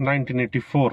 1984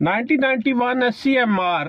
1991 SCMR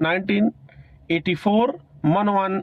1984 1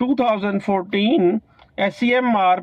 2014 SCMR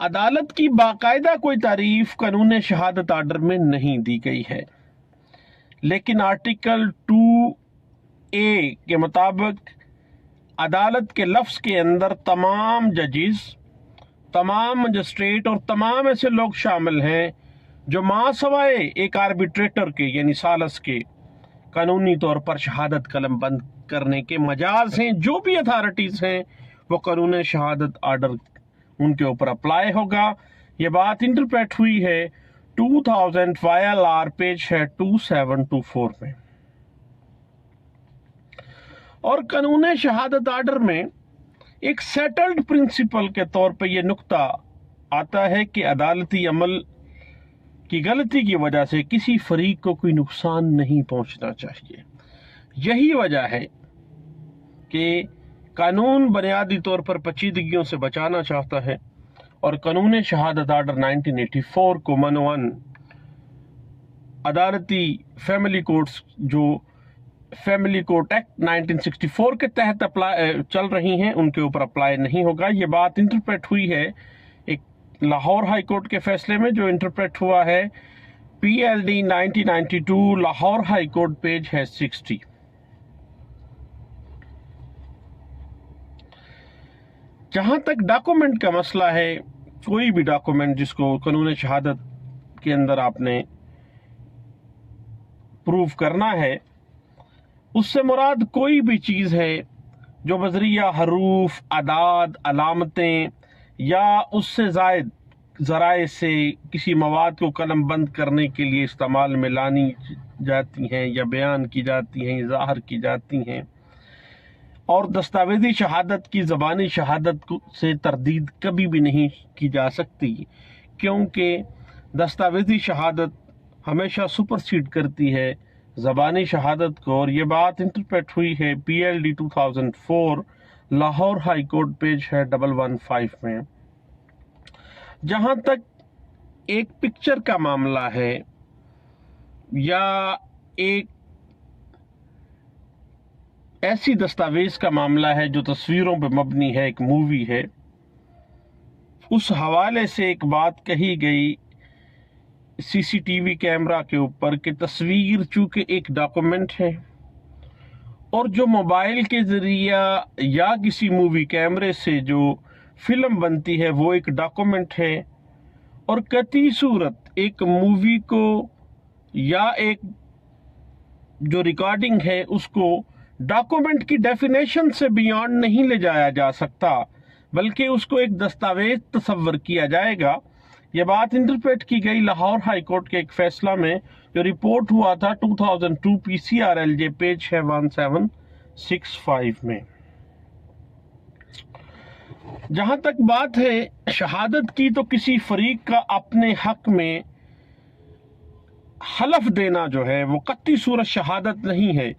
عدالت کی باقاعدہ کوئی تعریف قانون شہادت آرڈر میں نہیں دی گئی ہے، لیکن آرٹیکل 2A کے مطابق عدالت کے لفظ کے اندر تمام ججز، تمام مجسٹریٹ اور تمام ایسے لوگ شامل ہیں جو ماں سوائے ایک آربیٹریٹر کے یعنی سالس کے قانونی طور پر شہادت قلم بند کرنے کے مجاز ہیں۔ جو بھی اتھارٹیز ہیں وہ قانون شہادت آرڈر ان کے اوپر اپلائی ہوگا۔ یہ بات انٹرپریٹ ہوئی ہے 2000 YLR پیج ہے 2724 میں۔ اور قانون شہادت آرڈر میں ایک سیٹلڈ پرنسپل کے طور پہ یہ نقطہ آتا ہے کہ عدالتی عمل کی غلطی کی وجہ سے کسی فریق کو کوئی نقصان نہیں پہنچنا چاہیے۔ یہی وجہ ہے کہ قانون بنیادی طور پر پیچیدگیوں سے بچانا چاہتا ہے، اور قانون شہادت آرڈر 1984 کو منوان عدالتی فیملی کورٹس جو فیملی کورٹ ایکٹ 1964 کے تحت چل رہی ہیں ان کے اوپر اپلائی نہیں ہوگا۔ یہ بات انٹرپریٹ ہوئی ہے ایک لاہور ہائی کورٹ کے فیصلے میں، جو انٹرپریٹ ہوا ہے PLD 1992 Lahore high court page ہے 60۔ جہاں تک ڈاکومنٹ کا مسئلہ ہے، کوئی بھی ڈاکومنٹ جس کو قانون شہادت کے اندر آپ نے پروف کرنا ہے، اس سے مراد کوئی بھی چیز ہے جو بذریعہ حروف، اعداد، علامتیں یا اس سے زائد ذرائع سے کسی مواد کو قلم بند کرنے کے لیے استعمال میں لانی جاتی ہیں یا بیان کی جاتی ہیں یا ظاہر کی جاتی ہیں، اور دستاویزی شہادت کی زبانی شہادت سے تردید کبھی بھی نہیں کی جا سکتی، کیونکہ دستاویزی شہادت ہمیشہ سپرسیڈ کرتی ہے زبانی شہادت کو، اور یہ بات انٹرپریٹ ہوئی ہے PLD 2004 Lahore high court page ہے 115 میں۔ جہاں تک ایک پکچر کا معاملہ ہے یا ایک ایسی دستاویز کا معاملہ ہے جو تصویروں پہ مبنی ہے، ایک مووی ہے، اس حوالے سے ایک بات کہی گئی CCTV کیمرہ کے اوپر کہ تصویر چونکہ ایک ڈاکومنٹ ہے، اور جو موبائل کے ذریعہ یا کسی مووی کیمرے سے جو فلم بنتی ہے وہ ایک ڈاکومنٹ ہے، اور قطعی صورت ایک مووی کو یا ایک جو ریکارڈنگ ہے اس کو ڈاکومنٹ کی ڈیفینیشن سے بیانڈ نہیں لے جایا جا سکتا، بلکہ اس کو ایک دستاویز تصور کیا جائے گا۔ یہ بات انٹرپریٹ کی گئی لاہور ہائی کورٹ کے ایک فیصلہ میں جو رپورٹ ہوا تھا 2002 PCRLJ پیج ہے 1765 میں۔ جہاں تک بات ہے شہادت کی، تو کسی فریق کا اپنے حق میں حلف دینا جو ہے وہ قطعی صورت شہادت نہیں ہے۔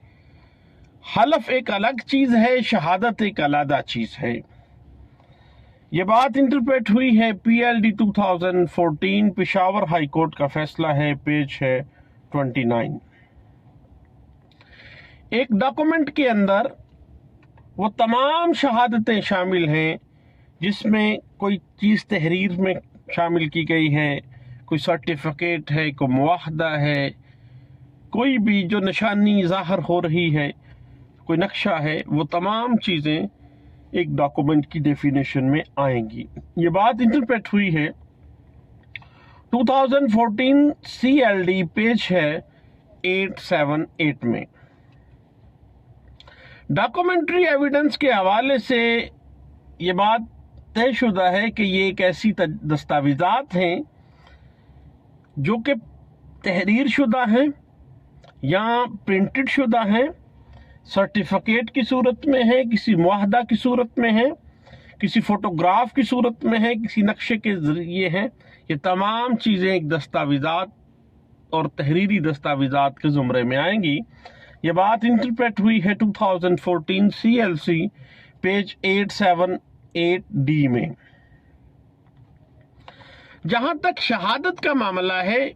حلف ایک الگ چیز ہے، شہادت ایک علیحدہ چیز ہے۔ یہ بات انٹرپریٹ ہوئی ہے PLD 2014 پشاور ہائی کورٹ کا فیصلہ ہے، پیج ہے 29۔ ایک ڈاکومنٹ کے اندر وہ تمام شہادتیں شامل ہیں جس میں کوئی چیز تحریر میں شامل کی گئی ہے، کوئی سرٹیفکیٹ ہے، کوئی معاہدہ ہے، کوئی بھی جو نشانی ظاہر ہو رہی ہے، کوئی نقشہ ہے، وہ تمام چیزیں ایک ڈاکومنٹ کی ڈیفینیشن میں آئیں گی۔ یہ بات انٹرپریٹ ہوئی ہے 2014 CLD پیج ہے 878 میں۔ ڈاکومنٹری ایویڈنس کے حوالے سے یہ بات طے شدہ ہے کہ یہ ایک ایسی دستاویزات ہیں جو کہ تحریر شدہ ہیں یا پرنٹڈ شدہ ہیں، سرٹیفکیٹ کی صورت میں ہے، کسی معاہدہ کی صورت میں ہے، کسی فوٹوگراف کی صورت میں ہے، کسی نقشے کے ذریعے ہے۔ یہ تمام چیزیں ایک دستاویزات اور تحریری دستاویزات کے زمرے میں آئیں گی۔ یہ بات انٹرپریٹ ہوئی ہے 2014 CLC پیج 878D میں۔ جہاں تک شہادت کا معاملہ ہے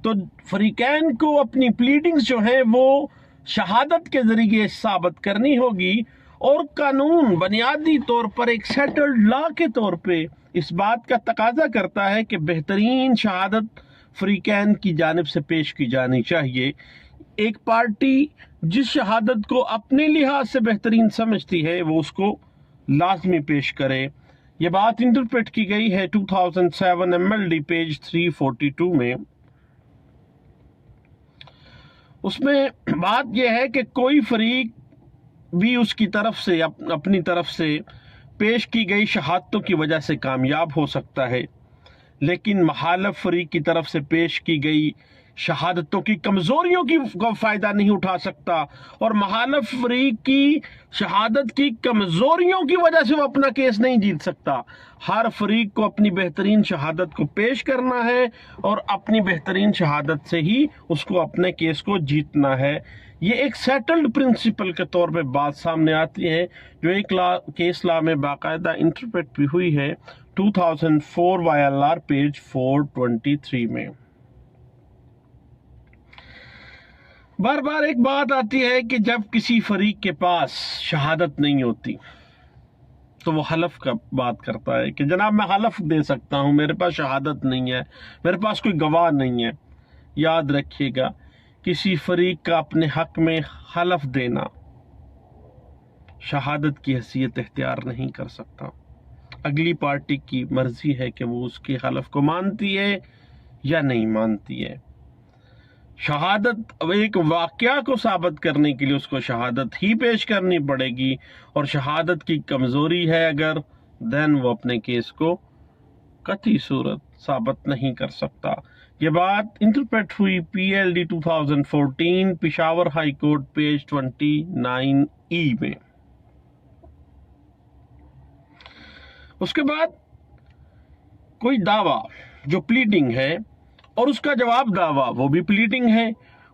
تو فریقین کو اپنی پلیڈنگز جو ہیں وہ شہادت کے ذریعے ثابت کرنی ہوگی، اور قانون بنیادی طور پر ایک سیٹلڈ لا کے طور پہ اس بات کا تقاضا کرتا ہے کہ بہترین شہادت فریقین کی جانب سے پیش کی جانی چاہیے۔ ایک پارٹی جس شہادت کو اپنے لحاظ سے بہترین سمجھتی ہے وہ اس کو لازمی پیش کرے۔ یہ بات انٹرپریٹ کی گئی ہے 2007 MLD پیج 342 میں۔ اس میں بات یہ ہے کہ کوئی فریق بھی اس کی طرف سے اپنی طرف سے پیش کی گئی شہادتوں کی وجہ سے کامیاب ہو سکتا ہے، لیکن مخالف فریق کی طرف سے پیش کی گئی شہادتوں کی کمزوریوں کی فائدہ نہیں اٹھا سکتا، اور مخالف فریق کی شہادت کی کمزوریوں کی وجہ سے وہ اپنا کیس نہیں جیت سکتا۔ ہر فریق کو اپنی بہترین شہادت کو پیش کرنا ہے اور اپنی بہترین شہادت سے ہی اس کو اپنے کیس کو جیتنا ہے۔ یہ ایک سیٹلڈ پرنسپل کے طور پہ بات سامنے آتی ہے جو ایک کیس لا میں باقاعدہ انٹرپریٹ بھی ہوئی ہے 2004 YLR پیج 423 میں۔ بار بار ایک بات آتی ہے کہ جب کسی فریق کے پاس شہادت نہیں ہوتی تو وہ حلف کا بات کرتا ہے کہ جناب میں حلف دے سکتا ہوں، میرے پاس شہادت نہیں ہے، میرے پاس کوئی گواہ نہیں ہے۔ یاد رکھیے گا، کسی فریق کا اپنے حق میں حلف دینا شہادت کی حیثیت اختیار نہیں کر سکتا۔ اگلی پارٹی کی مرضی ہے کہ وہ اس کے حلف کو مانتی ہے یا نہیں مانتی ہے۔ شہادت ایک واقعہ کو ثابت کرنے کے لیے اس کو شہادت ہی پیش کرنی پڑے گی، اور شہادت کی کمزوری ہے اگر دین وہ اپنے کیس کو قطعی صورت ثابت نہیں کر سکتا۔ یہ بات انٹرپریٹ ہوئی PLD 2014 Peshawar high court page 29E میں۔ اس کے بعد کوئی دعویٰ جو پلیڈنگ ہے اور اس کا جواب دعویٰ وہ بھی پلیڈنگ ہے،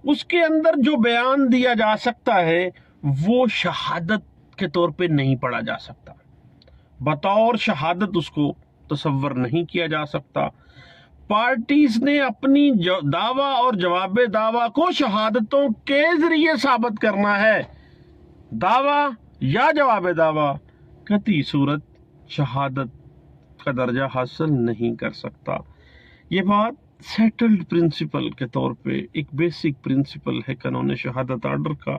اس کے اندر جو بیان دیا جا سکتا ہے وہ شہادت کے طور پہ نہیں پڑھا جا سکتا، بطور شہادت اس کو تصور نہیں کیا جا سکتا۔ پارٹیز نے اپنی دعویٰ اور جواب دعویٰ کو شہادتوں کے ذریعے ثابت کرنا ہے۔ دعویٰ یا جواب دعویٰ قطعی صورت شہادت کا درجہ حاصل نہیں کر سکتا۔ یہ بات سیٹلڈ پرنسپل کے طور پہ ایک بیسک پرنسپل ہے قانون شہادت آرڈر کا،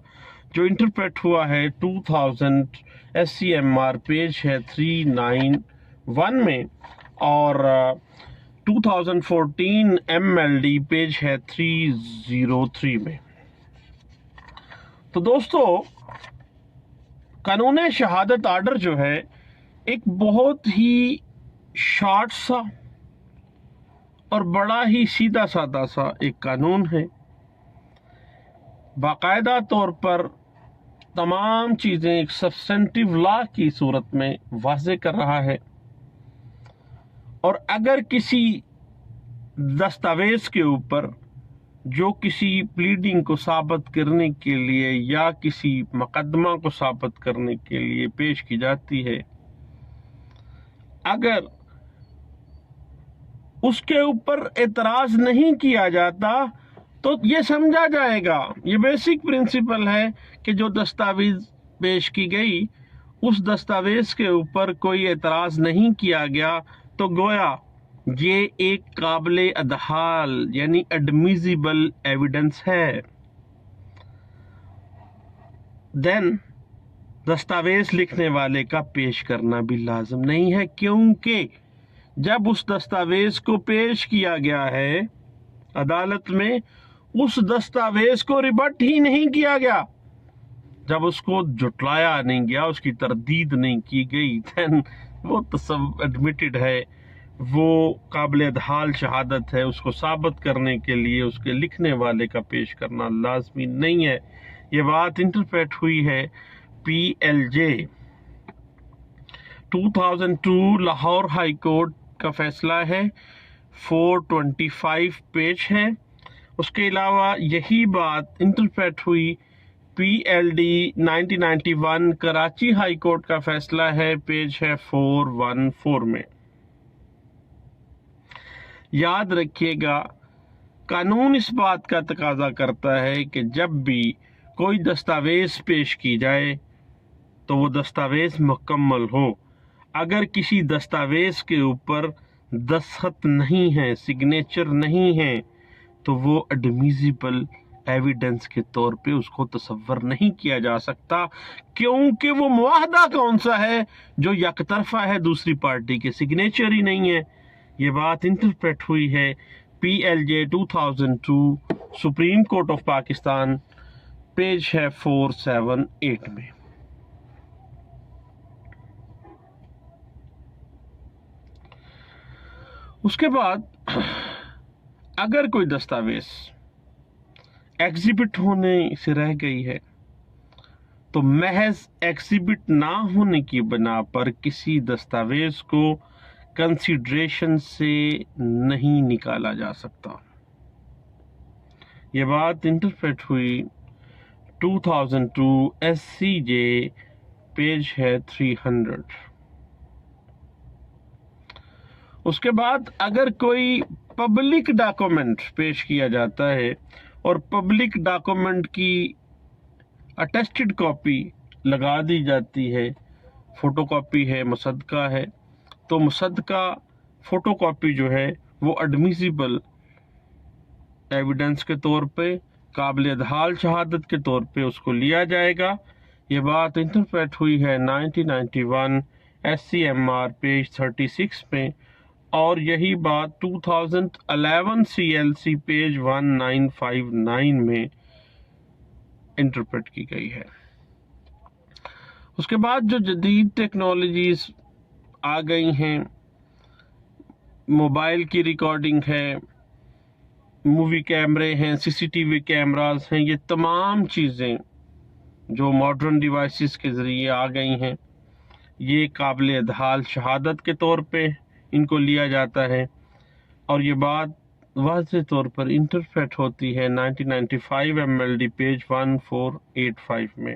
جو انٹرپریٹ ہوا ہے 2000 SCMR پیج ہے 391 میں، اور 2014 MLD پیج ہے 303 میں۔ تو دوستو، قانون شہادت آرڈر جو ہے ایک بہت ہی شارٹ سا اور بڑا ہی سیدھا سادہ سا ایک قانون ہے، باقاعدہ طور پر تمام چیزیں ایک سبسٹنٹیو لا کی صورت میں واضح کر رہا ہے، اور اگر کسی دستاویز کے اوپر جو کسی پلیڈنگ کو ثابت کرنے کے لیے یا کسی مقدمہ کو ثابت کرنے کے لیے پیش کی جاتی ہے، اگر اس کے اوپر اعتراض نہیں کیا جاتا تو یہ سمجھا جائے گا، یہ بیسک پرنسپل ہے کہ جو دستاویز پیش کی گئی اس دستاویز کے اوپر کوئی اعتراض نہیں کیا گیا تو گویا یہ ایک قابل ادحال یعنی ایڈمیزیبل ایویڈنس ہے۔ دین دستاویز لکھنے والے کا پیش کرنا بھی لازم نہیں ہے، کیونکہ جب اس دستاویز کو پیش کیا گیا ہے عدالت میں، اس دستاویز کو ریبٹ ہی نہیں کیا گیا، جب اس کو جھٹلایا نہیں گیا، اس کی تردید نہیں کی گئی، then وہ ایڈمیٹڈ ہے، وہ قابل ادحال شہادت ہے، اس کو ثابت کرنے کے لیے اس کے لکھنے والے کا پیش کرنا لازمی نہیں ہے۔ یہ بات انٹرپریٹ ہوئی ہے PLJ 2002 لاہور ہائی کورٹ کا فیصلہ ہے 425 پیج ہے۔ اس کے علاوہ یہی بات انٹرپریٹ ہوئی PLD 1991 کراچی ہائی کورٹ کا فیصلہ ہے، پیج ہے 414 میں۔ یاد رکھیے گا، قانون اس بات کا تقاضا کرتا ہے کہ جب بھی کوئی دستاویز پیش کی جائے تو تو وہ دستاویز مکمل ہو. اگر کسی دستاویز کے اوپر دستخط نہیں ہے، سگنیچر نہیں ہے، تو وہ ایڈمیزیبل ایویڈنس کے طور پہ اس کو تصور نہیں کیا جا سکتا، کیونکہ وہ معاہدہ کون سا ہے جو یک طرفہ ہے، دوسری پارٹی کے سگنیچر ہی نہیں ہے. یہ بات انٹرپریٹ ہوئی ہے PLJ 2002 supreme court of Pakistan, page ہے 478 میں. اس کے بعد اگر کوئی دستاویز ایگزیبٹ ہونے سے رہ گئی ہے تو محض ایگزیبٹ نہ ہونے کی بنا پر کسی دستاویز کو کنسیڈریشن سے نہیں نکالا جا سکتا. یہ بات انٹرپریٹ ہوئی 2002 SCJ، پیج ہے 300. اس کے بعد اگر کوئی پبلک ڈاکومنٹ پیش کیا جاتا ہے اور پبلک ڈاکومنٹ کی اٹیسٹڈ کاپی لگا دی جاتی ہے، فوٹو کاپی ہے، مصدقہ ہے، تو مصدقہ فوٹو کاپی جو ہے وہ ایڈمیزیبل ایویڈنس کے طور پہ، قابل ادحال شہادت کے طور پہ اس کو لیا جائے گا. یہ بات انٹرپریٹ ہوئی ہے 1991 SCMR، پیج 36 میں، اور یہی بات 2011 CLC، پیج 1959 میں انٹرپریٹ کی گئی ہے. اس کے بعد جو جدید ٹیکنالوجیز آ گئی ہیں، موبائل کی ریکارڈنگ ہے، مووی کیمرے ہیں، CCTV کیمراز ہیں، یہ تمام چیزیں جو ماڈرن ڈیوائسز کے ذریعے آ گئی ہیں، یہ قابل ادحال شہادت کے طور پہ ان کو لیا جاتا ہے. اور یہ بات واضح طور پر انٹرپریٹ ہوتی ہے 1995 MLD، پیج 1485 میں.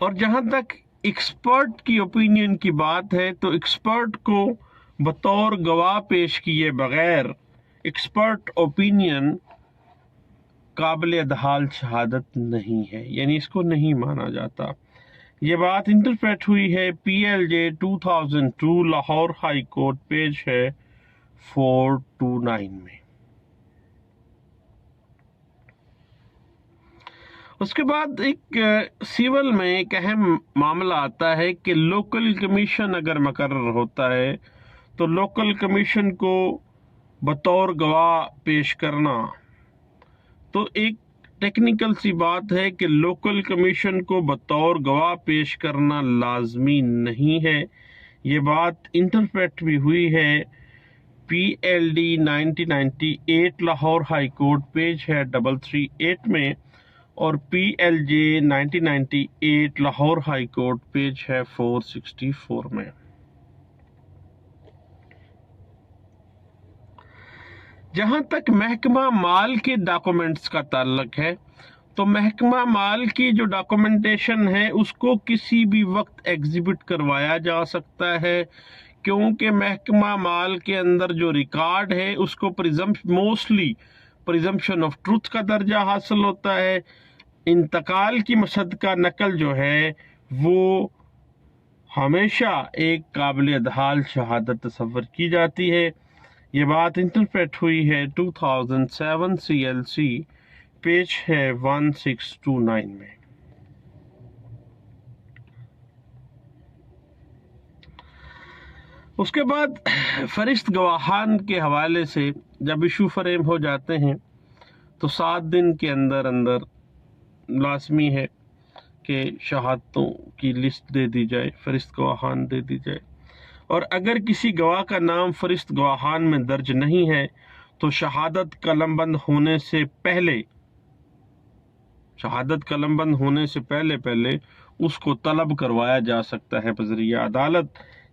اور جہاں تک ایکسپرٹ کی اوپینین کی بات ہے تو ایکسپرٹ کو بطور گواہ پیش کیے بغیر ایکسپرٹ اوپینین قابل ادحال شہادت نہیں ہے، یعنی اس کو نہیں مانا جاتا. یہ بات انٹرپریٹ ہوئی ہے PLJ 2002 Lahore high court, page ہے 429 میں. اس کے بعد ایک سیول میں ایک اہم معاملہ آتا ہے کہ لوکل کمیشن اگر مقرر ہوتا ہے تو لوکل کمیشن کو بطور گواہ پیش کرنا، تو ایک ٹیکنیکل سی بات ہے کہ لوکل کمیشن کو بطور گواہ پیش کرنا لازمی نہیں ہے. یہ بات انٹرپریٹ بھی ہوئی ہے PLD 1998 Lahore high court, page ہے 338 میں، اور PLJ 1998 Lahore high court, page ہے 464 میں. جہاں تک محکمہ مال کے ڈاکومنٹس کا تعلق ہے تو محکمہ مال کی جو ڈاکومنٹیشن ہے اس کو کسی بھی وقت ایگزیبٹ کروایا جا سکتا ہے، کیونکہ محکمہ مال کے اندر جو ریکارڈ ہے اس کو موسٹلی پریزمپشن آف ٹروتھ کا درجہ حاصل ہوتا ہے. انتقال کی مصدقہ نقل جو ہے وہ ہمیشہ ایک قابل ادحال شہادت تصور کی جاتی ہے. یہ بات انٹرپریٹ ہوئی ہے 2007 CLC، پیج ہے 1629 میں. اس کے بعد فرشت گواہان کے حوالے سے جب ایشو فریم ہو جاتے ہیں تو 7 دن کے اندر لازمی ہے کہ شہادتوں کی لسٹ دے دی جائے، فرشت گواہان دے دی جائے. اور اگر کسی گواہ کا نام فرشت گواہان میں درج نہیں ہے تو شہادت قلم بند ہونے سے پہلے اس کو طلب کروایا جا سکتا ہے بذریعہ عدالت.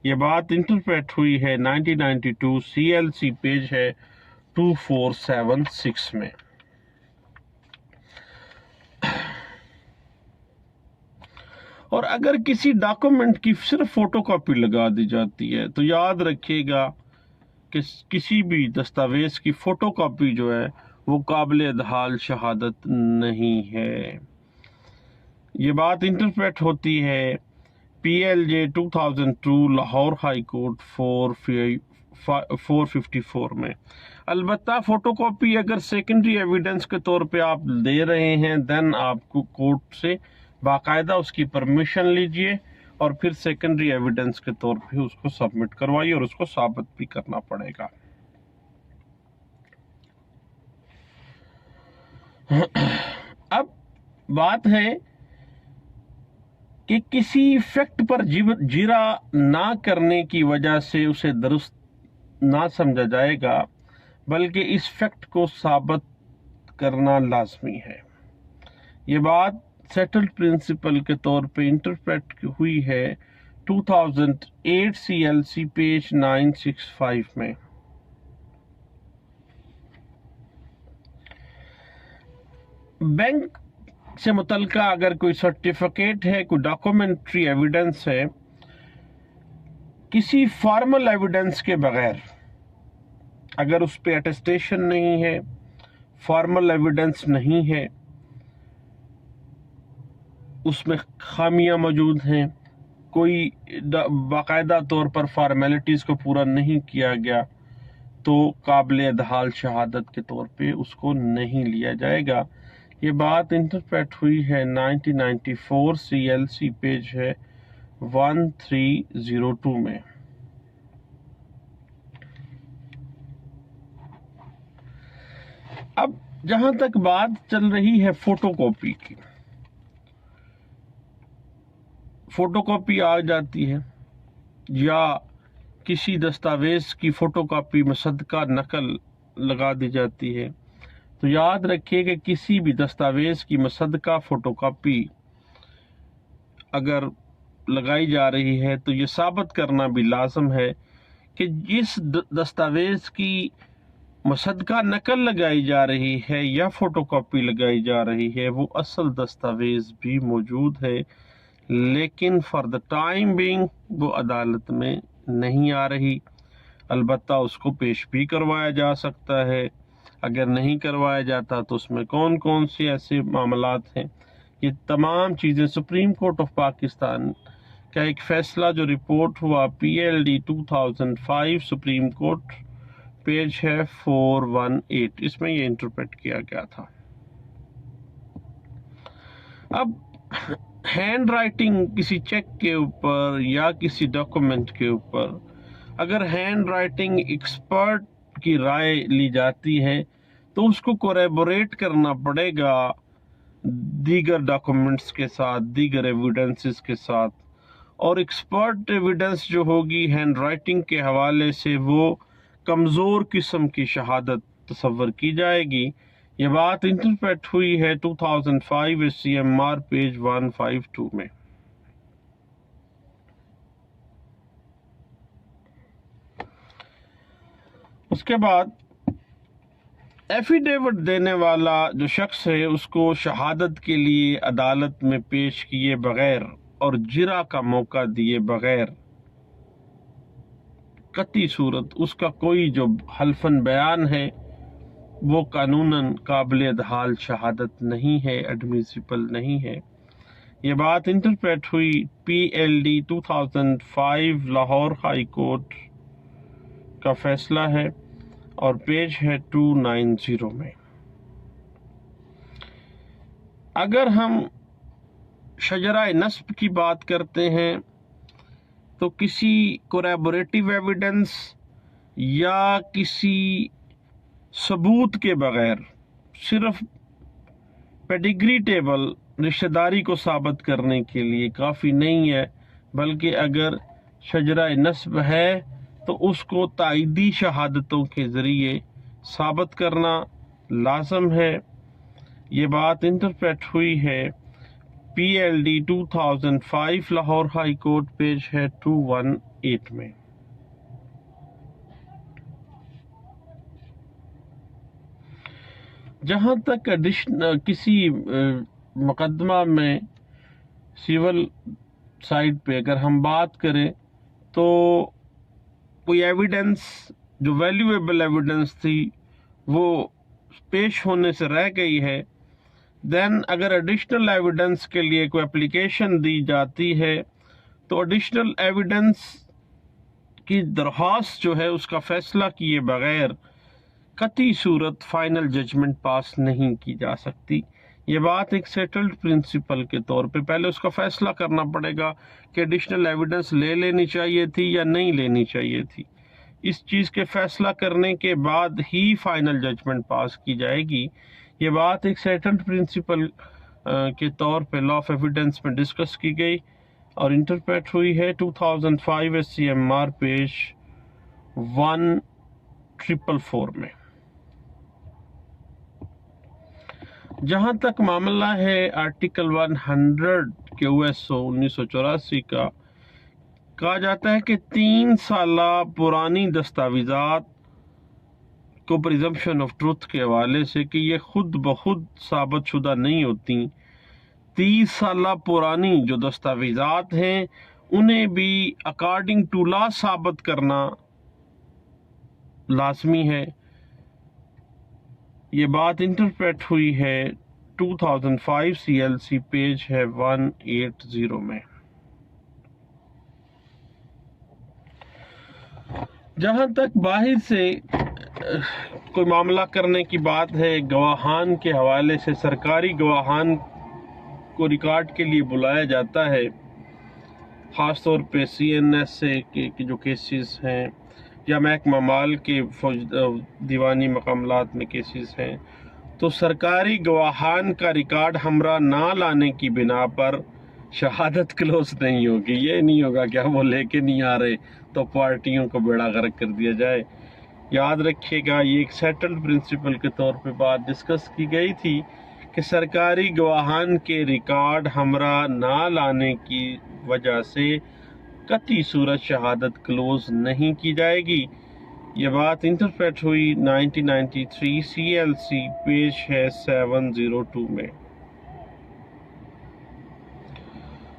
یہ بات انٹرپریٹ ہوئی ہے 1992 CLC، پیج ہے 2476 میں. اور اگر کسی ڈاکومنٹ کی صرف فوٹو کاپی لگا دی جاتی ہے تو یاد رکھیے گا کہ کسی بھی دستاویز کی فوٹو کاپی جو ہے وہ قابل ادحال شہادت نہیں ہے. یہ بات انٹرپریٹ ہوتی ہے PLJ 2002 لاہور ہائی کورٹ 454 میں۔ البتہ فوٹو کاپی اگر سیکنڈری ایویڈنس کے طور پہ آپ دے رہے ہیں دین آپ کو کورٹ سے باقاعدہ اس کی پرمیشن لیجئے اور پھر سیکنڈری ایویڈنس کے طور پہ اس کو سبمٹ کروائیے اور اس کو ثابت بھی کرنا پڑے گا۔ اب بات ہے کہ کسی فیکٹ پر جرا نہ کرنے کی وجہ سے اسے درست نہ سمجھا جائے گا، بلکہ اس فیکٹ کو ثابت کرنا لازمی ہے۔ یہ بات سیٹلڈ پرنسپل کے طور پہ انٹرپریٹ ہوئی ہے 2008 CLC پیج 965 میں۔ بینک سے متعلقہ اگر کوئی سرٹیفکیٹ ہے، کوئی ڈاکومنٹری ایویڈنس ہے، کسی فارمل ایویڈنس کے بغیر، اگر اس پہ اٹیسٹیشن نہیں ہے، فارمل ایویڈنس نہیں ہے، اس میں خامیاں موجود ہیں، کوئی باقاعدہ طور پر فارمیلٹیز کو پورا نہیں کیا گیا، تو قابل ادحال شہادت کے طور پہ اس کو نہیں لیا جائے گا۔ یہ بات انٹرپریٹ ہوئی ہے 1994 CLC پیج ہے 1302 میں۔ اب جہاں تک بات چل رہی ہے فوٹو کاپی کی، فوٹو کاپی آ جاتی ہے یا کسی دستاویز کی فوٹو کاپی مصدقہ نقل لگا دی جاتی ہے، تو یاد رکھیے کہ کسی بھی دستاویز کی مصدقہ فوٹو کاپی اگر لگائی جا رہی ہے تو یہ ثابت کرنا بھی لازم ہے کہ جس دستاویز کی مصدقہ نقل لگائی جا رہی ہے یا فوٹو کاپی لگائی جا رہی ہے وہ اصل دستاویز بھی موجود ہے، لیکن فار دا ٹائم بینگ وہ عدالت میں نہیں آ رہی۔ البتہ اس کو پیش بھی کروایا جا سکتا ہے، اگر نہیں کروایا جاتا تو اس میں کون کون سے ایسے معاملات ہیں۔ یہ تمام چیزیں سپریم کورٹ آف پاکستان کا ایک فیصلہ جو رپورٹ ہوا PLD 2005 سپریم کورٹ پیج ہے 418، اس میں یہ انٹرپریٹ کیا گیا تھا۔ اب ہینڈ رائٹنگ کسی چیک کے اوپر یا کسی ڈاکومنٹ کے اوپر اگر ہینڈ رائٹنگ ایکسپرٹ کی رائے لی جاتی ہے تو اس کو کوریبوریٹ کرنا پڑے گا دیگر ڈاکومنٹس کے ساتھ، دیگر ایویڈنسز کے ساتھ، اور ایکسپرٹ ایویڈنس جو ہوگی ہینڈ رائٹنگ کے حوالے سے وہ کمزور قسم کی شہادت تصور کی جائے گی۔ یہ بات انٹرپریٹ ہوئی ہے 2005 CMR پیج 152 میں۔ اس کے بعد ایفیڈیوٹ دینے والا جو شخص ہے اس کو شہادت کے لیے عدالت میں پیش کیے بغیر اور جرا کا موقع دیے بغیر قطعی صورت اس کا کوئی جو حلفاً بیان ہے وہ قانوناً قابل ادحال شہادت نہیں ہے، ایڈمیسیبل نہیں ہے۔ یہ بات انٹرپریٹ ہوئی PLD 2005 لاہور ہائی کورٹ کا فیصلہ ہے اور پیج ہے 290 میں۔ اگر ہم شجرہ نسب کی بات کرتے ہیں تو کسی کوریبوریٹیو ایویڈنس یا کسی ثبوت کے بغیر صرف پیڈیگری ٹیبل رشتہ داری کو ثابت کرنے کے لیے کافی نہیں ہے، بلکہ اگر شجرہ نسب ہے تو اس کو تائیدی شہادتوں کے ذریعے ثابت کرنا لازم ہے۔ یہ بات انٹرپریٹ ہوئی ہے PLD 2005 Lahore high court page ہے 218 میں۔ جہاں تک کسی مقدمہ میں سول سائڈ پہ اگر ہم بات کریں تو کوئی ایویڈنس جو ویلیویبل ایویڈنس تھی وہ پیش ہونے سے رہ گئی ہے، دین اگر ایڈیشنل ایویڈنس کے لیے کوئی اپلیکیشن دی جاتی ہے تو ایڈیشنل ایویڈنس کی درخواست جو ہے اس کا فیصلہ کیے بغیر قطعی صورت فائنل ججمنٹ پاس نہیں کی جا سکتی. یہ بات ایک سیٹلڈ پرنسپل کے طور پہ پہلے اس کا فیصلہ کرنا پڑے گا کہ ایڈیشنل ایویڈنس لے لینی چاہیے تھی یا نہیں لینی چاہیے تھی. اس چیز کے فیصلہ کرنے کے بعد ہی فائنل ججمنٹ پاس کی جائے گی. یہ بات ایک سیٹلڈ پرنسپل کے طور پہ لا آف ایویڈنس میں ڈسکس کی گئی اور انٹرپریٹ ہوئی ہے 2005 SCMR پیج 1444 میں. جہاں تک معاملہ ہے آرٹیکل 100 کے OSO 1984 کا، کہا جاتا ہے کہ 3 سالہ پرانی دستاویزات کو پریزمپشن آف ٹروتھ کے حوالے سے کہ یہ خود بخود ثابت شدہ نہیں ہوتی، 30 سالہ پرانی جو دستاویزات ہیں انہیں بھی اکارڈنگ ٹو لا ثابت کرنا لازمی ہے. یہ بات انٹرپریٹ ہوئی ہے 2005 CLC پیج ہے 180 میں. جہاں تک باہر سے کوئی معاملہ کرنے کی بات ہے، گواہان کے حوالے سے سرکاری گواہان کو ریکارڈ کے لیے بلایا جاتا ہے، خاص طور پہ CNSA کے جو کیسز ہیں یا محکمہ مال کے دیوانی معاملات میں کیسز ہیں، تو سرکاری گواہان کا ریکارڈ ہمراہ نہ لانے کی بنا پر شہادت کلوز نہیں ہوگی. یہ نہیں ہوگا کہ وہ لے کے نہیں آ رہے تو پارٹیوں کو بیڑا غرق کر دیا جائے. یاد رکھیے گا یہ ایک سیٹلڈ پرنسپل کے طور پہ بات ڈسکس کی گئی تھی کہ سرکاری گواہان کے ریکارڈ ہمراہ نہ لانے کی وجہ سے قطعی صورت شہادت کلوز نہیں کی جائے گی. یہ بات انٹرپریٹ ہوئی 1993 CLC پیج ہے 702 میں.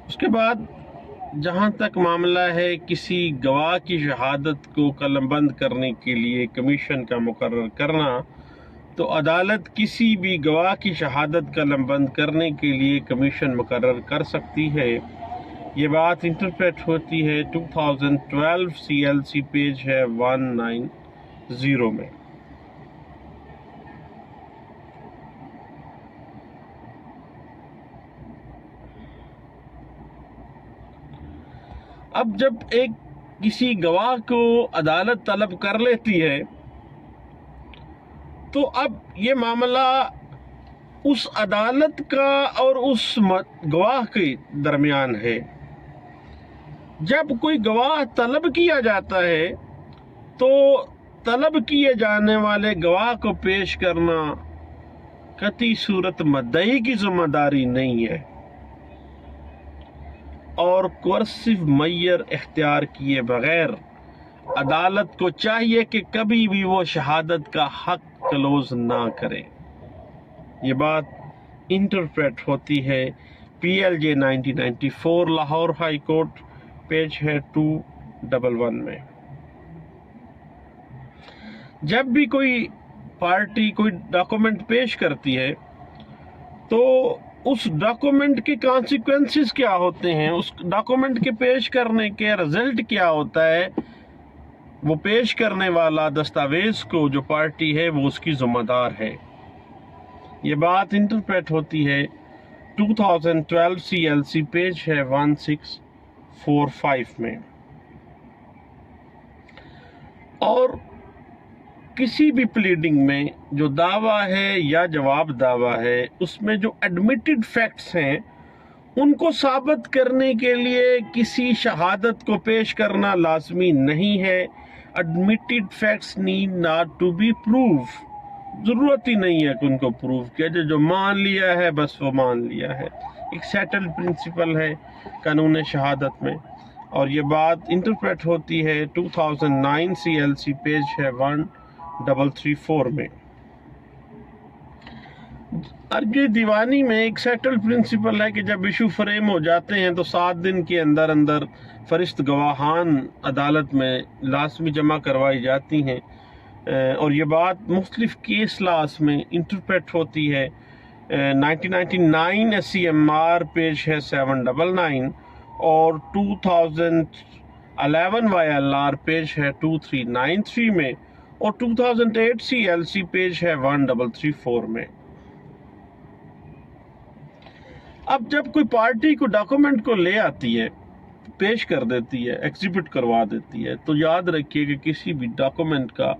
اس کے بعد جہاں تک معاملہ ہے کسی گواہ کی شہادت کو قلم بند کرنے کے لیے کمیشن کا مقرر کرنا، تو عدالت کسی بھی گواہ کی شہادت قلم بند کرنے کے لیے کمیشن مقرر کر سکتی ہے. یہ بات انٹرپریٹ ہوتی ہے 2012 CLC پیج ہے 190 میں. اب جب ایک کسی گواہ کو عدالت طلب کر لیتی ہے تو اب یہ معاملہ اس عدالت کا اور اس گواہ کے درمیان ہے. جب کوئی گواہ طلب کیا جاتا ہے تو طلب کیے جانے والے گواہ کو پیش کرنا قطعی صورت مدعی کی ذمہ داری نہیں ہے، اور کوئرسیو معیار اختیار کیے بغیر عدالت کو چاہیے کہ کبھی بھی وہ شہادت کا حق کلوز نہ کرے. یہ بات انٹرپریٹ ہوتی ہے PLJ 1994 Lahore high court page ہے 211 میں. جب بھی کوئی پارٹی کوئی ڈاکومنٹ پیش کرتی ہے تو اس ڈاکومنٹ کے کانسیکوینسز کیا ہوتے ہیں، اس ڈاکومنٹ کے پیش کرنے کے رزلٹ کیا ہوتا ہے، وہ پیش کرنے والا دستاویز کو جو پارٹی ہے وہ اس کی ذمہ دار ہے. یہ بات انٹرپریٹ ہوتی ہے 2012 CLC پیج ہے 1645 میں. اور کسی بھی پلیڈنگ میں جو دعویٰ ہے یا جواب دعویٰ ہے اس میں جو ایڈمیٹڈ فیکٹس ہیں ان کو ثابت کرنے کے لیے کسی شہادت کو پیش کرنا لازمی نہیں ہے. Admitted facts need not to be proof, ضرورت ہی نہیں ہے کہ ان کو پروو کیا جائے، جو مان لیا ہے بس وہ مان لیا ہے. ایک سیٹلڈ پرنسپل ہے قانون شہادت میں، اور یہ بات انٹرپریٹ ہوتی ہے 2009 CLC پیج ہے 1334 میں. ارجی دیوانی میں ایک سیٹل پرنسپل ہے کہ جب ایشو فریم ہو جاتے ہیں تو 7 دن کے اندر اندر فرست گواہان عدالت میں لازمی جمع کروائی جاتی ہیں، اور یہ بات مختلف کیس لاس میں انٹرپریٹ ہوتی ہے 1999 SCMR پیش ہے 799 اور 2011 YLR پیش ہے 2393 میں اور 2008 CLC پیش ہے 1334 میں۔ اب جب کوئی پارٹی کو ڈاکومنٹ کو لے آتی ہے، پیش کر دیتی ہے، ایگزیبٹ کروا دیتی ہے، تو یاد رکھیے کہ کسی بھی ڈاکومنٹ کا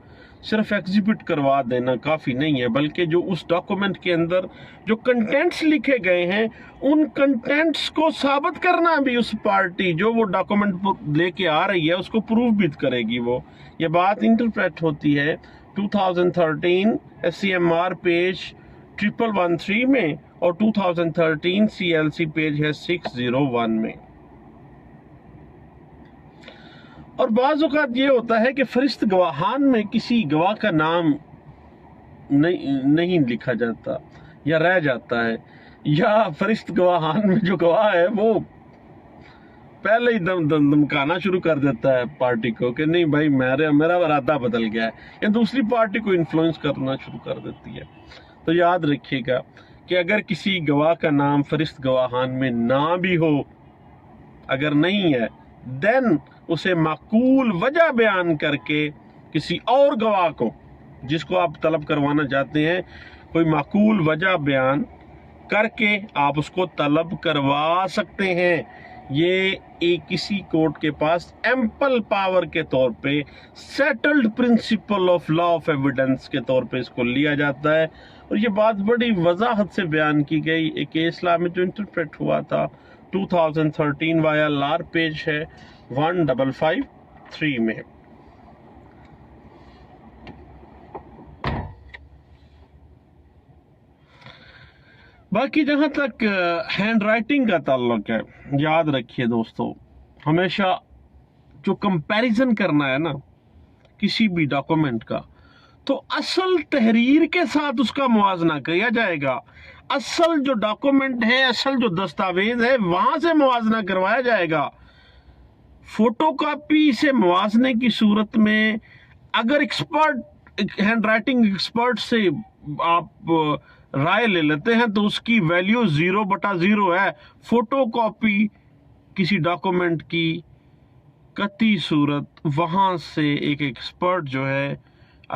صرف ایگزیبٹ کروا دینا کافی نہیں ہے، بلکہ جو اس ڈاکومنٹ کے اندر جو کنٹینٹس لکھے گئے ہیں ان کنٹینٹس کو ثابت کرنا بھی اس پارٹی جو وہ ڈاکومنٹ لے کے آ رہی ہے اس کو پروف بھی کرے گی۔ وہ یہ بات انٹرپریٹ ہوتی ہے 2013 SCMR پیج 1113 میں اور 2013 CLC پیج ہے 601 میں۔ اور بعض اوقات یہ ہوتا ہے کہ فرست گواہان میں کسی گواہ کا نام نہیں لکھا جاتا یا رہ جاتا ہے، یا فرست گواہان میں جو گواہ ہے وہ پہلے ہی دمکانا شروع کر دیتا ہے پارٹی کو کہ نہیں بھائی میرا ارادہ بدل گیا ہے، یا دوسری پارٹی کو انفلوئنس کرنا شروع کر دیتی ہے۔ تو یاد رکھیے گا کہ اگر کسی گواہ کا نام فرست گواہان میں نہ بھی ہو، اگر نہیں ہے، دین اسے معقول وجہ بیان کر کے کسی اور گواہ کو جس کو آپ طلب کروانا چاہتے ہیں کوئی معقول وجہ بیان کر کے آپ اس کو طلب کروا سکتے ہیں۔ یہ ایک کسی کورٹ کے پاس ایمپل پاور کے طور پہ settled principle of law of evidence کے طور پہ اس کو لیا جاتا ہے، اور یہ بات بڑی وضاحت سے بیان کی گئی ایک کیس لا میں جو انٹرپریٹ ہوا تھا 2013 YLR پیج ہے 1553 میں۔ باقی جہاں تک ہینڈ رائٹنگ کا تعلق ہے، یاد رکھیے دوستو، ہمیشہ جو کمپیریزن کرنا ہے نا کسی بھی ڈاکومنٹ کا، تو اصل تحریر کے ساتھ اس کا موازنہ کیا جائے گا۔ اصل جو ڈاکومنٹ ہے، اصل جو دستاویز ہے وہاں سے موازنہ کروایا جائے گا۔ فوٹو کاپی سے موازنے کی صورت میں اگر ایکسپرٹ ہینڈ رائٹنگ ایکسپرٹ سے آپ رائے لے لیتے ہیں تو اس کی ویلیو 0/0 ہے۔ فوٹو کاپی کسی ڈاکومنٹ کی قطعی صورت وہاں سے ایک ایکسپرٹ جو ہے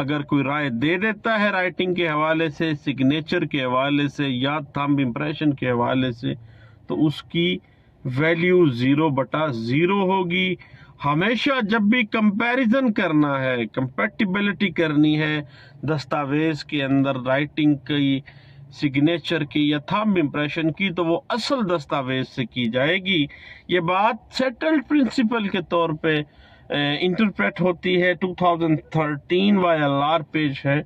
اگر کوئی رائے دے دیتا ہے رائٹنگ کے حوالے سے، سگنیچر کے حوالے سے یا تھمب امپریشن کے حوالے سے، تو اس کی ویلیو 0/0 ہوگی۔ ہمیشہ جب بھی کمپیریزن کرنا ہے، کمپیٹیبلٹی کرنی ہے دستاویز کے اندر رائٹنگ کی، سگنیچر کی یا تھمب امپریشن کی، تو وہ اصل دستاویز سے کی جائے گی۔ یہ بات سیٹلڈ پرنسپل کے طور پہ انٹرپریٹ ہوتی ہے 2013 YLR پیج ہے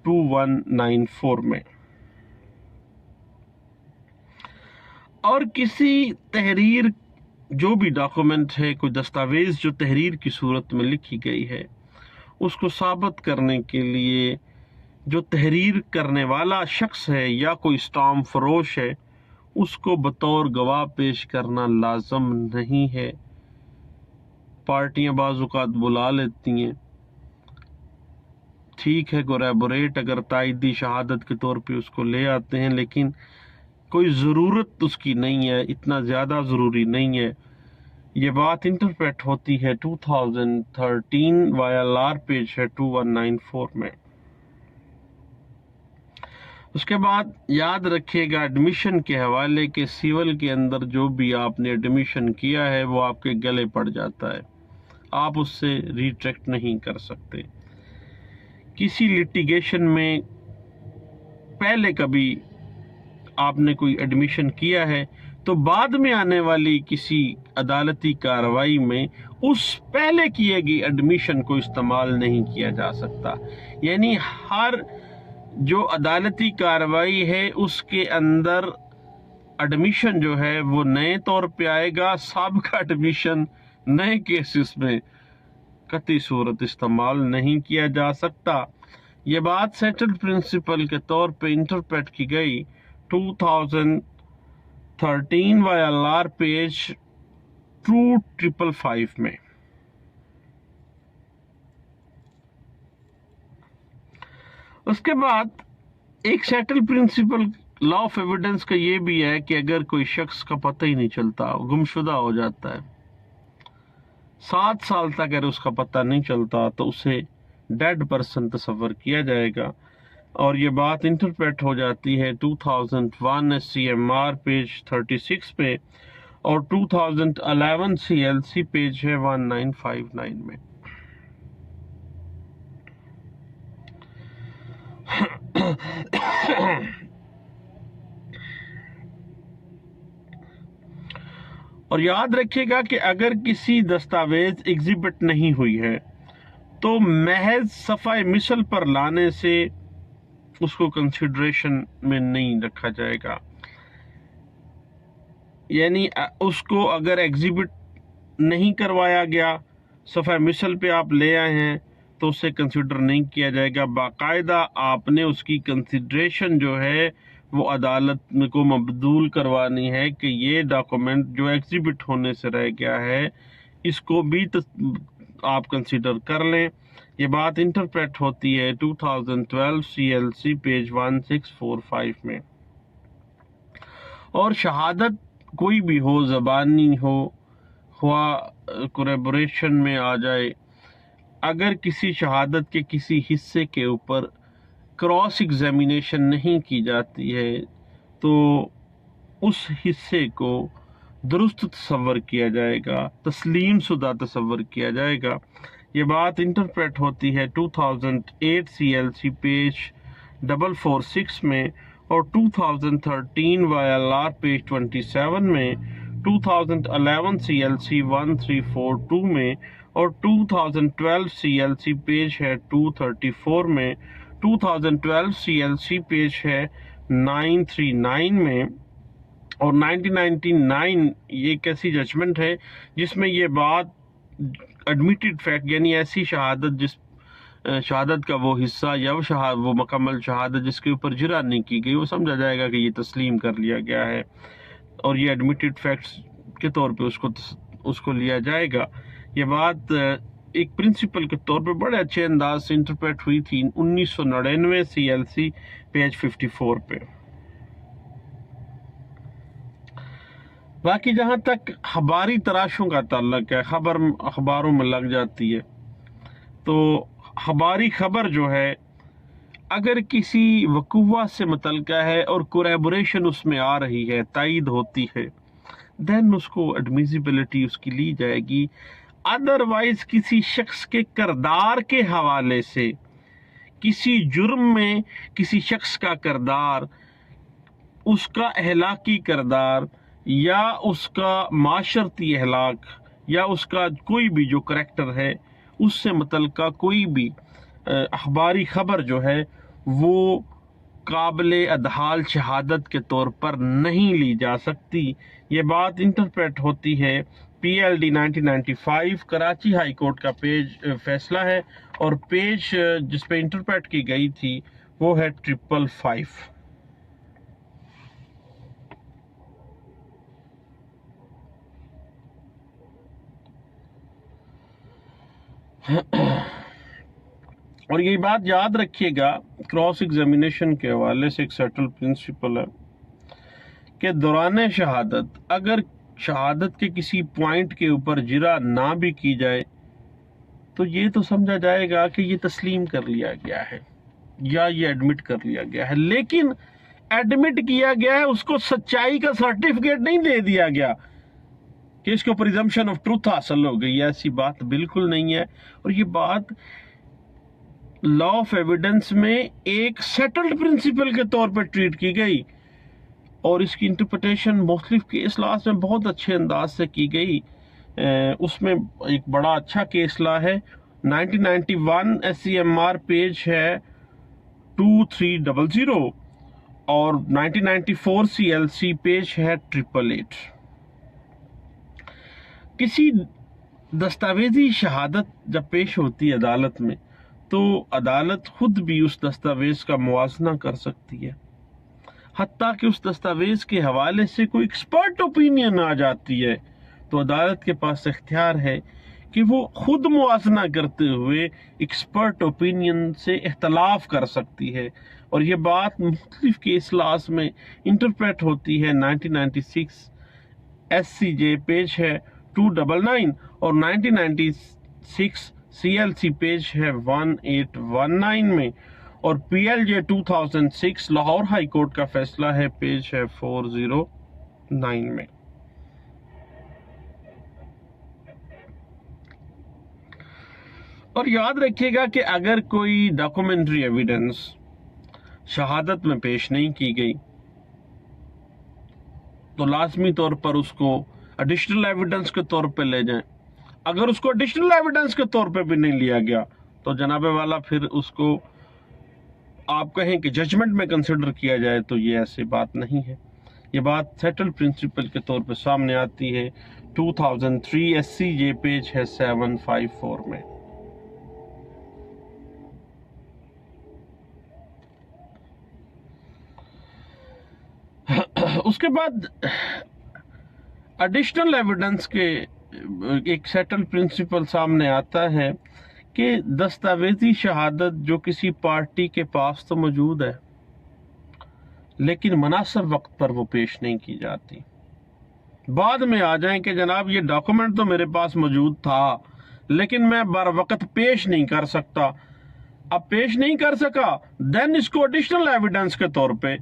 2194 میں۔ اور کسی تحریر جو بھی ڈاکومنٹ ہے، کوئی دستاویز جو تحریر کی صورت میں لکھی گئی ہے، اس کو ثابت کرنے کے لیے جو تحریر کرنے والا شخص ہے یا کوئی اسٹامپ فروش ہے اس کو بطور گواہ پیش کرنا لازم نہیں ہے۔ پارٹیاں بعض اوقات بلا لیتی ہیں، ٹھیک ہے کوریبوریٹ اگر تائیدی شہادت کے طور پہ اس کو لے آتے ہیں، لیکن کوئی ضرورت اس کی نہیں ہے، اتنا زیادہ ضروری نہیں ہے۔ یہ بات انٹرپریٹ ہوتی ہے 2013 YLR پیج ہے 2194 میں۔ اس کے بعد یاد رکھیے گا ایڈمیشن کے حوالے کے سیول کے اندر جو بھی آپ نے ایڈمیشن کیا ہے وہ آپ کے گلے پڑ جاتا ہے، آپ اس سے ریٹریکٹ نہیں کر سکتے۔ کسی لٹیگیشن میں پہلے کبھی آپ نے کوئی ایڈمیشن کیا ہے تو بعد میں آنے والی کسی عدالتی کارروائی میں اس پہلے کیے گئی ایڈمیشن کو استعمال نہیں کیا جا سکتا۔ یعنی ہر جو عدالتی کارروائی ہے اس کے اندر ایڈمیشن جو ہے وہ نئے طور پہ آئے گا، سابقہ ایڈمیشن نئے کیسز میں قطعی صورت استعمال نہیں کیا جا سکتا۔ یہ بات سیٹلڈ پرنسپل کے طور پہ انٹرپریٹ کی گئی 2013 YLR پیج 2555 میں۔ اس کے بعد ایک settle principle law of evidence کا یہ بھی ہے کہ اگر کوئی شخص کا پتہ ہی نہیں چلتا، گمشدہ ہو جاتا ہے، 7 سال تک اگر اس کا پتہ نہیں چلتا تو اسے ڈیڈ پرسن تصور کیا جائے گا، اور یہ بات انٹرپریٹ ہو جاتی ہے 2001 SCMR پیج 36 پہ اور 2011 CLC پیج ہے 1959 میں۔ اور یاد رکھیے گا کہ اگر کسی دستاویز ایگزیبٹ نہیں ہوئی ہے تو محض صفحہ مثل پر لانے سے اس کو کنسیڈریشن میں نہیں رکھا جائے گا، یعنی اس کو اگر ایگزیبٹ نہیں کروایا گیا، صفحہ مثل پہ آپ لے آئے ہیں تو اسے کنسیڈر نہیں کیا جائے گا، باقاعدہ آپ نے اس کی کنسیڈریشن جو ہے وہ عدالت کو مبذول کروانی ہے کہ یہ ڈاکومنٹ جو ایگزیبٹ ہونے سے رہ گیا ہے اس کو بھی آپ کنسیڈر کر لیں۔ یہ بات انٹرپریٹ ہوتی ہے 2012 CLC پیج 1645 میں۔ اور شہادت کوئی بھی ہو، زبانی ہو، ہوا کوریبوریشن میں آ جائے، اگر کسی شہادت کے کسی حصے کے اوپر کراس ایگزامینیشن نہیں کی جاتی ہے تو اس حصے کو درست تصور کیا جائے گا، تسلیم شدہ تصور کیا جائے گا۔ یہ بات انٹرپریٹ ہوتی ہے 2008 CLC پیج 446 میں اور 2013 YLR پیج 27 میں، 2011 CLC 1342 میں اور 2012 CLC پیج ہے 234 میں، 2012 CLC پیج ہے 939 میں، اور 1999 یہ ایک ایسی ججمنٹ ہے جس میں یہ بات ایڈمیٹڈ فیکٹ، یعنی ایسی شہادت جس شہادت کا وہ حصہ یا وہ مکمل شہادت جس کے اوپر جرح نہیں کی گئی، وہ سمجھا جائے گا کہ یہ تسلیم کر لیا گیا ہے، اور یہ ایڈمیٹڈ فیکٹس کے طور پہ اس کو لیا جائے گا۔ یہ بات ایک پرنسپل کے طور پہ بڑے اچھے انداز سے انٹرپریٹ ہوئی تھی 1999 CLC پیج 54 پہ۔ باقی جہاں تک خباری تراشوں کا تعلق ہے، اخباروں میں لگ جاتی ہے، تو خباری خبر جو ہے اگر کسی وقوع سے متعلقہ ہے اور کوریبوریشن اس میں آ رہی ہے، تائید ہوتی ہے، دین اس کو ایڈمیسیبلٹی اس کی لی جائے گی۔ ادروائز کسی شخص کے کردار کے حوالے سے، کسی جرم میں کسی شخص کا کردار، اس کا اخلاقی کردار یا اس کا معاشرتی اخلاق یا اس کا کوئی بھی جو کریکٹر ہے، اس سے متعلقہ کوئی بھی اخباری خبر جو ہے وہ قابل ادحال شہادت کے طور پر نہیں لی جا سکتی۔ یہ بات انٹرپریٹ ہوتی ہے PLD 1995 کراچی ہائی کورٹ کا فیصلہ ہے، اور پیج جس پہ انٹرپریٹ کی گئی تھی وہ ہے 555۔ اور یہ بات یاد رکھیے گا، کراس ایگزامینیشن کے حوالے سے ایک سیٹل پرنسپل ہے کہ دوران شہادت اگر شہادت کے کسی پوائنٹ کے اوپر جرح نہ بھی کی جائے تو یہ تو سمجھا جائے گا کہ یہ تسلیم کر لیا گیا ہے یا یہ ایڈمٹ کر لیا گیا ہے، لیکن ایڈمٹ کیا گیا ہے، اس کو سچائی کا سرٹیفکیٹ نہیں دے دیا گیا کہ اس کو پریزمپشن آف ٹروتھ حاصل ہو گئی، ایسی بات بالکل نہیں ہے۔ اور یہ بات لا آف ایویڈنس میں ایک سیٹلڈ پرنسپل کے طور پر ٹریٹ کی گئی، اور اس کی انٹرپریٹیشن مختلف کیس لاز میں بہت اچھے انداز سے کی گئی۔ اس میں ایک بڑا اچھا کیس لا ہے 1991 SCMR پیج ہے 2300 اور 1994 CLC پیج ہے 888۔ کسی دستاویزی شہادت جب پیش ہوتی ہے عدالت میں تو عدالت خود بھی اس دستاویز کا موازنہ کر سکتی ہے، حتیٰ کہ اس دستاویز کے حوالے سے کوئی ایکسپرٹ اوپینین آ جاتی ہے تو عدالت کے پاس اختیار ہے کہ وہ خود موازنہ کرتے ہوئے ایکسپرٹ اوپینین سے اختلاف کر سکتی ہے، اور یہ بات مختلف کیس لاز میں انٹرپریٹ ہوتی ہے۔ 1996 SCJ پیج ہے 299 اور 1996 CLC پیج ہے 1819 میں، اور PLJ 2006 لاہور ہائی کورٹ کا فیصلہ ہے پیج ہے 409 میں۔ اور یاد رکھیے گا کہ اگر کوئی ڈاکومنٹری ایویڈنس شہادت میں پیش نہیں کی گئی تو لازمی طور پر اس کو ایڈیشنل ایویڈنس کے طور پہ لے جائیں۔ اگر اس کو ایڈیشنل ایویڈنس کے طور پہ بھی نہیں لیا گیا تو جناب والا پھر اس کو آپ کہیں کہ ججمنٹ میں کنسیڈر کیا جائے، تو یہ ایسی بات نہیں ہے۔ یہ بات سیٹل پرنسپل کے طور پہ سامنے آتی ہے 2003 SCJ پیج ہے 754 میں۔ اس کے بعد ایڈیشنل ایویڈنس کے ایک سیٹل پرنسپل سامنے آتا ہے کہ دستاویزی شہادت جو کسی پارٹی کے پاس تو موجود ہے لیکن مناسب وقت پر وہ پیش نہیں کی جاتی۔ بعد میں آ جائیں کہ جناب یہ ڈاکومنٹ تو میرے پاس موجود تھا لیکن میں بر وقت پیش نہیں کر سکتا، اب پیش نہیں کر سکا دین اس کو ایڈیشنل ایویڈنس کے طور پہ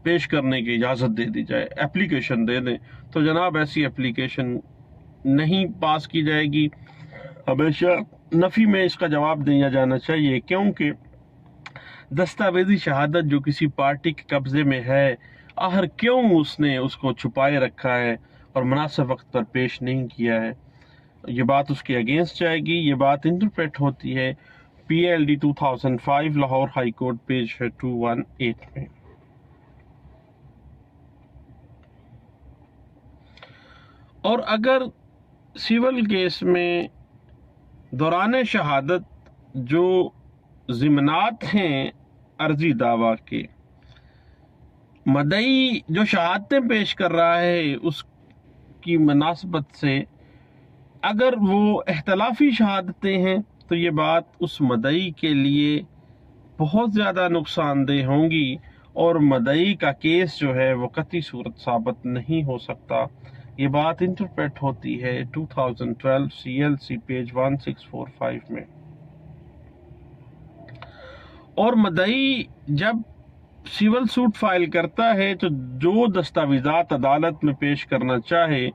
پیش کرنے کی اجازت دے دی جائے، اپلیکیشن دے دیں، تو جناب ایسی اپلیکیشن نہیں پاس کی جائے گی۔ ہمیشہ نفی میں اس کا جواب دیا جانا چاہیے، کیونکہ دستاویزی شہادت جو کسی پارٹی کے قبضے میں ہے، آخر کیوں اس نے اس کو چھپائے رکھا ہے اور مناسب وقت پر پیش نہیں کیا ہے، یہ بات اس کے اگینسٹ جائے گی۔ یہ بات انٹرپریٹ ہوتی ہے PLD 2005 Lahore high court page ہے 218 میں۔ اور اگر سیول کیس میں دوران شہادت جو ضمانات ہیں عرضی دعویٰ کے، مدعی جو شہادتیں پیش کر رہا ہے اس کی مناسبت سے اگر وہ اختلافی شہادتیں ہیں تو یہ بات اس مدعی کے لیے بہت زیادہ نقصان دہ ہوں گی، اور مدعی کا کیس جو ہے وہ قطعی صورت ثابت نہیں ہو سکتا۔ یہ بات انٹرپریٹ ہوتی ہے 2012 CLC پیج 1645 میں۔ اور مدعی جب سیول سوٹ فائل کرتا ہے تو جو دستاویزات عدالت میں پیش کرنا چاہے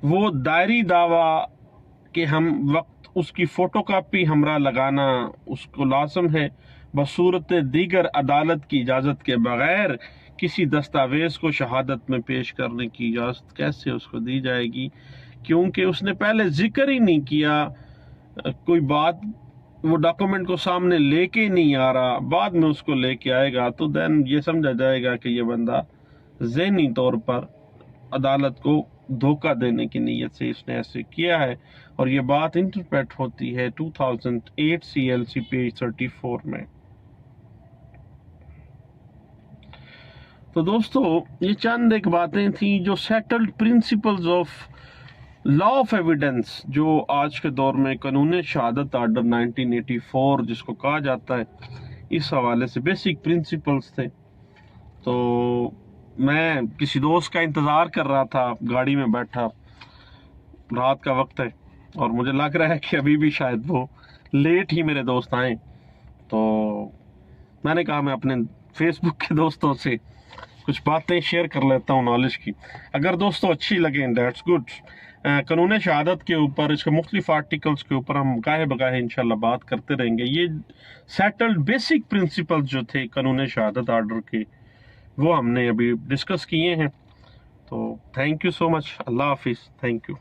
وہ دائری دعویٰ کے ہم وقت اس کی فوٹو کاپی ہمراہ لگانا اس کو لازم ہے، بصورت دیگر عدالت کی اجازت کے بغیر کسی دستاویز کو شہادت میں پیش کرنے کی اجازت کیسے اس کو دی جائے گی، کیونکہ اس نے پہلے ذکر ہی نہیں کیا، کوئی بات وہ ڈاکومنٹ کو سامنے لے کے نہیں آ رہا، بعد میں اس کو لے کے آئے گا تو دین یہ سمجھا جائے گا کہ یہ بندہ ذہنی طور پر عدالت کو دھوکہ دینے کی نیت سے اس نے ایسے کیا ہے، اور یہ بات انٹرپریٹ ہوتی ہے 2008 CLC پیج 34 میں۔ تو دوستو یہ چند ایک باتیں تھیں جو settled principles of law of evidence, جو آج کے دور میں قانون شہادت آرڈر 1984 جس کو کہا جاتا ہے، اس حوالے سے بیسک پرنسپلز تھے۔ تو میں کسی دوست کا انتظار کر رہا تھا، گاڑی میں بیٹھا، رات کا وقت ہے اور مجھے لگ رہا ہے کہ ابھی بھی شاید وہ لیٹ ہی میرے دوست آئیں، تو میں نے کہا میں اپنے فیس بک کے دوستوں سے کچھ باتیں شیئر کر لیتا ہوں نالج کی، اگر دوستوں اچھی لگیں دیٹس گڈ۔ قانون شہادت کے اوپر، اس کے مختلف آرٹیکلز کے اوپر ہم گاہے بگاہے انشاءاللہ بات کرتے رہیں گے۔ یہ سیٹلڈ بیسک پرنسپلز جو تھے قانون شہادت آرڈر کے وہ ہم نے ابھی ڈسکس کیے ہیں۔ تو تھینک یو سو مچ، اللہ حافظ، تھینک یو۔